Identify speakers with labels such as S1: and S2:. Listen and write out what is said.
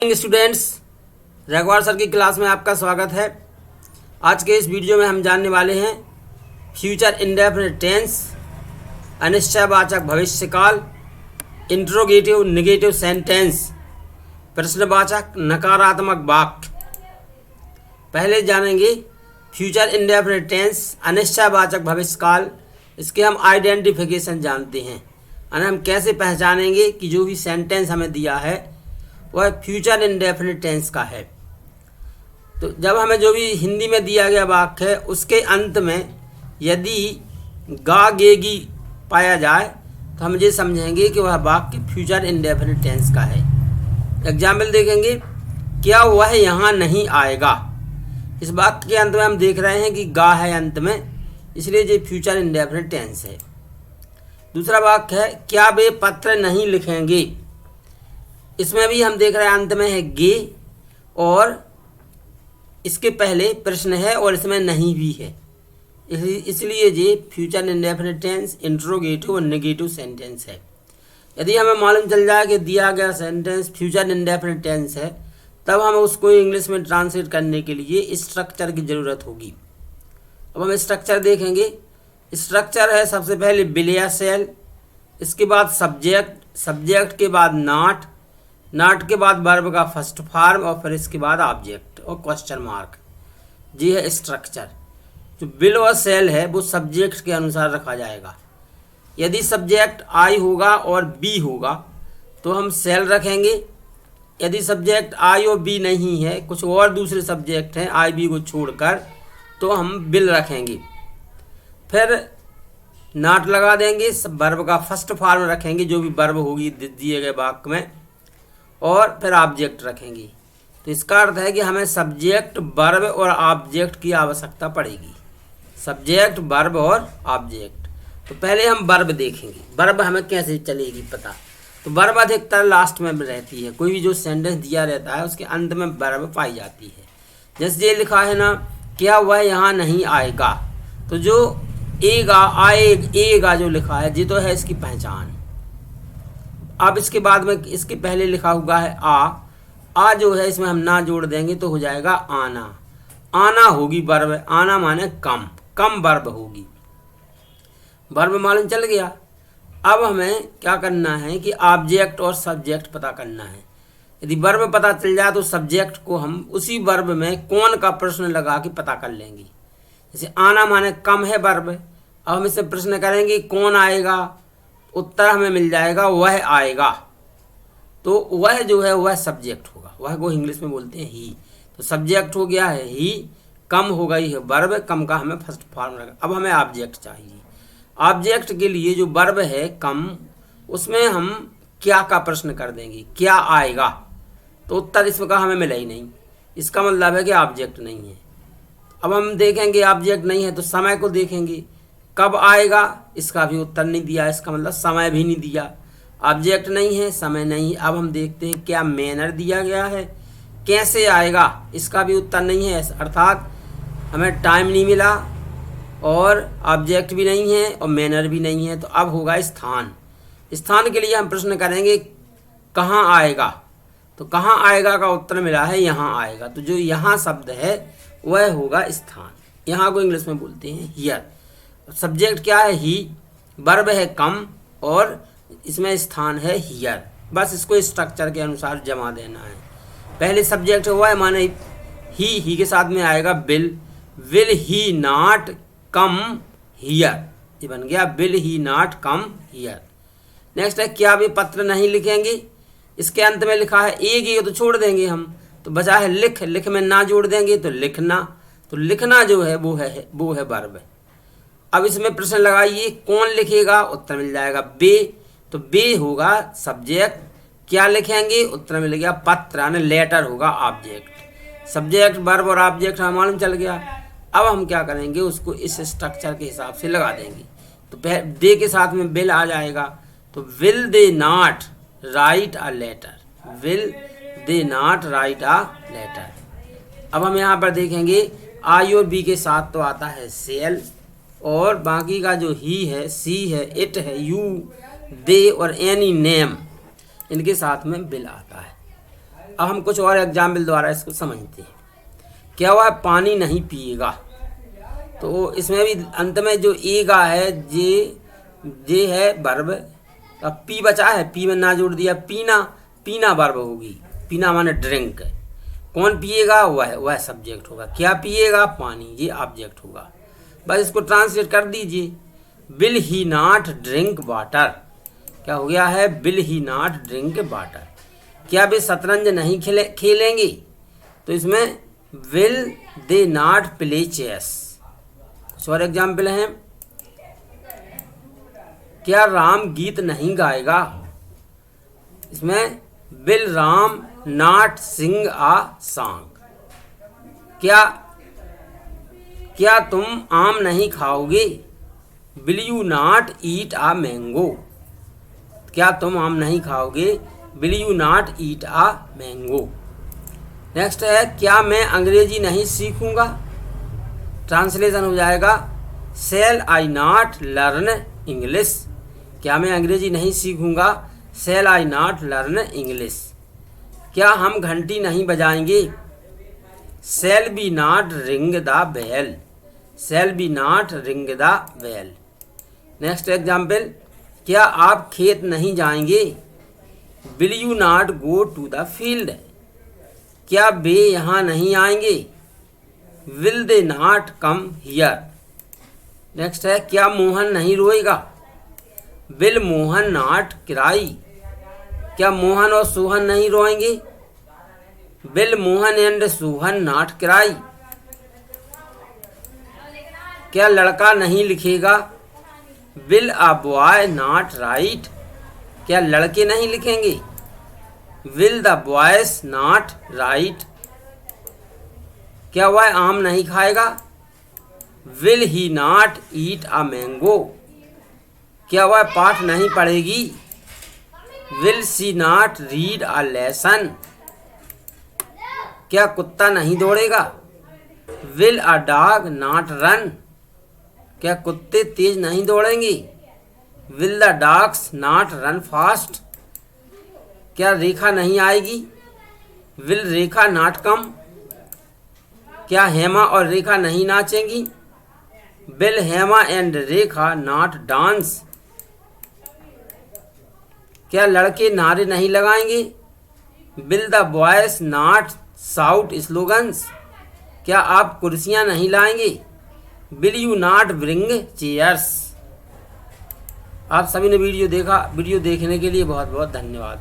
S1: Students, रघुवार sir की class में आपका स्वागत है। आज के इस वीडियो में हम जानने वाले हैं फ्यूचर इंडेफिनिट टेंस, अनिश्चयवाचक भविष्यकाल, इंट्रोगेटिव नेगेटिव सेंटेंस, प्रश्नवाचक नकारात्मक वाक्य। पहले जानेंगे फ्यूचर इंडेफिनिट टेंस, अनिश्चयवाचक भविष्यकाल। इसके हम आइडेंटिफिकेशन जानते हैं, यानी हम कैसे पहचानेंगे कि जो भी सेंटेंस हमें दिया है वह फ्यूचर इंडेफिनिट टेंस का है। तो जब हमें जो भी हिंदी में दिया गया वाक्य है उसके अंत में यदि गा गेगी पाया जाए तो हम ये समझेंगे कि वह वाक्य फ्यूचर इंडेफिनिट टेंस का है। एग्जाम्पल देखेंगे, क्या वह यहाँ नहीं आएगा। इस वाक्य के अंत में हम देख रहे हैं कि गा है अंत में, इसलिए ये फ्यूचर इंडेफिनिट टेंस है। दूसरा वाक्य है, क्या वे पत्र नहीं लिखेंगे। इसमें भी हम देख रहे हैं अंत में है गे और इसके पहले प्रश्न है और इसमें नहीं भी है, इसलिए ये फ्यूचर इंडेफिनिट टेंस, इंट्रोगेटिव और नेगेटिव सेंटेंस है। यदि हमें मालूम चल जाए कि दिया गया सेंटेंस फ्यूचर इंडेफिनिट टेंस है, तब हमें उसको इंग्लिश में ट्रांसलेट करने के लिए स्ट्रक्चर की ज़रूरत होगी। अब हम स्ट्रक्चर देखेंगे। स्ट्रक्चर है सबसे पहले विल या शैल, इसके बाद सब्जेक्ट, सब्जेक्ट के बाद नॉट, नॉट के बाद वर्ब का फर्स्ट फॉर्म और फिर इसके बाद ऑब्जेक्ट और क्वेश्चन मार्क। जी है स्ट्रक्चर। जो विल और शैल है वो सब्जेक्ट के अनुसार रखा जाएगा। यदि सब्जेक्ट आई होगा और बी होगा तो हम शैल रखेंगे। यदि सब्जेक्ट आई और बी नहीं है, कुछ और दूसरे सब्जेक्ट हैं आई बी को छोड़कर, तो हम विल रखेंगे। फिर नॉट लगा देंगे, वर्ब का फर्स्ट फॉर्म रखेंगे जो भी वर्ब होगी दिए गए वाक्य में, और फिर ऑब्जेक्ट रखेंगे। तो इसका अर्थ है कि हमें सब्जेक्ट, वर्ब और ऑब्जेक्ट की आवश्यकता पड़ेगी। सब्जेक्ट, वर्ब और ऑब्जेक्ट। तो पहले हम वर्ब देखेंगे, वर्ब हमें कैसे चलेगी पता। तो वर्ब अधिकतर लास्ट में रहती है। कोई भी जो सेंटेंस दिया रहता है उसके अंत में वर्ब पाई जाती है। जैसे ये लिखा है ना, क्या वह यहाँ नहीं आएगा, तो जो एगा, आएगा जो लिखा है ये तो है इसकी पहचान। अब इसके बाद में इसके पहले लिखा हुआ है आ जो है इसमें हम ना जोड़ देंगे तो हो जाएगा आना। आना होगी वर्ब, आना माने कम, कम वर्ब होगी। वर्ब मालूम चल गया। अब हमें क्या करना है कि ऑब्जेक्ट और सब्जेक्ट पता करना है। यदि वर्ब पता चल जाए तो सब्जेक्ट को हम उसी वर्ब में कौन का प्रश्न लगा के पता कर लेंगे। जैसे आना माने कम है वर्ब, अब हम इससे प्रश्न करेंगे कौन आएगा, उत्तर हमें मिल जाएगा वह आएगा। तो वह जो है वह सब्जेक्ट होगा, वह को इंग्लिश में बोलते हैं ही। तो सब्जेक्ट हो गया है ही, कम हो गई है वर्ब, कम का हमें फर्स्ट फॉर्म लगा। अब हमें ऑब्जेक्ट चाहिए। ऑब्जेक्ट के लिए जो वर्ब है कम, उसमें हम क्या का प्रश्न कर देंगे, क्या आएगा, तो उत्तर इसका हमें मिला ही नहीं। इसका मतलब है कि ऑब्जेक्ट नहीं है। अब हम देखेंगे ऑब्जेक्ट नहीं है तो समय को देखेंगे, कब आएगा, इसका भी उत्तर नहीं दिया, इसका मतलब समय भी नहीं दिया। ऑब्जेक्ट नहीं है, समय नहीं। अब हम देखते हैं क्या मैनर दिया गया है, कैसे आएगा, इसका भी उत्तर नहीं है, अर्थात हमें टाइम नहीं मिला और ऑब्जेक्ट भी नहीं है और मैनर भी नहीं है। तो अब होगा स्थान। स्थान के लिए हम प्रश्न करेंगे कहाँ आएगा, तो कहाँ आएगा का उत्तर मिला है यहाँ आएगा। तो जो यहाँ शब्द है वह होगा स्थान। यहाँ को इंग्लिश में बोलते हैं हियर। सब्जेक्ट क्या है ही, वर्ब है कम और इसमें स्थान है हियर। बस इसको स्ट्रक्चर के अनुसार जमा देना है। पहले सब्जेक्ट हुआ है माने ही के साथ में आएगा will he not come here, ये बन गया will he not come here. Next है क्या वे पत्र नहीं लिखेंगे। इसके अंत में लिखा है एक तो छोड़ देंगे हम, तो बचा है लिख, लिख में ना जोड़ देंगे तो लिखना। तो लिखना जो है वो है वर्ब। अब इसमें प्रश्न लगाइए कौन लिखेगा, उत्तर मिल जाएगा बे। तो बे होगा सब्जेक्ट, क्या लिखेंगे, उत्तर मिल गया पत्र, यानी लेटर होगा ऑब्जेक्ट। सब्जेक्ट, वर्ब और ऑब्जेक्ट हमें मालूम चल गया। अब हम क्या करेंगे, उसको इस स्ट्रक्चर के हिसाब से लगा देंगे। तो दे के साथ में विल आ जाएगा, तो will they not write a letter, will they not write a letter. अब हम यहाँ पर देखेंगे आई और बी के साथ तो आता है सेल, और बाकी का जो ही है, सी है, इट है, यू, दे और एनी नेम, इनके साथ में विल आता है। अब हम कुछ और एग्जाम्पल द्वारा इसको समझते हैं। क्या हुआ, पानी नहीं पिएगा, तो इसमें भी अंत में जो एगा है जे है वर्ब, अब पी बचा है, पी में ना जोड़ दिया, पीना, पीना वर्ब होगी, पीना माने ड्रिंक। कौन पिएगा, वह सब्जेक्ट होगा। क्या पिएगा, पानी, ये ऑब्जेक्ट होगा। बस इसको ट्रांसलेट कर दीजिए। Will he not drink water, क्या हो गया है, will he not drink water. क्या वे शतरंज नहीं खेलेंगे, तो इसमें will they not play chess. कुछ और एग्जाम्पल हैं। क्या राम गीत नहीं गाएगा, इसमें will Ram not sing a song. क्या तुम आम नहीं खाओगे, will you not eat a mango. क्या तुम आम नहीं खाओगे, will you not eat a mango. Next है, क्या मैं अंग्रेजी नहीं सीखूंगा, ट्रांसलेशन हो जाएगा shall I not learn English. क्या मैं अंग्रेजी नहीं सीखूंगा, shall I not learn English. क्या हम घंटी नहीं बजाएंगे, shall we not ring the bell, shall we not ring the bell. Next example, क्या आप खेत नहीं जाएंगे, will you not go to the field. क्या वे यहाँ नहीं आएंगे, will they not come here. Next है, क्या मोहन नहीं रोएगा, विल मोहन नॉट क्राई। क्या मोहन और सोहन नहीं रोएंगे, will Mohan and Sohan not cry. क्या लड़का नहीं लिखेगा, will a boy not write. क्या लड़के नहीं लिखेंगे, will the boys not write. क्या वह आम नहीं खाएगा, will he not eat a mango. क्या वह पाठ नहीं पढ़ेगी, will she not read a lesson. क्या कुत्ता नहीं दौड़ेगा, will a dog not run. क्या कुत्ते तेज नहीं दौड़ेंगे, will the dogs not run fast. क्या रेखा नहीं आएगी, विल रेखा नॉट कम। क्या हेमा और रेखा नहीं नाचेंगी, will Hema and Rekha not dance. क्या लड़के नारे नहीं लगाएंगे, will the boys not shout slogans. क्या आप कुर्सियां नहीं लाएंगे, will you not bring chairs. आप सभी ने वीडियो देखा, वीडियो देखने के लिए बहुत बहुत धन्यवाद।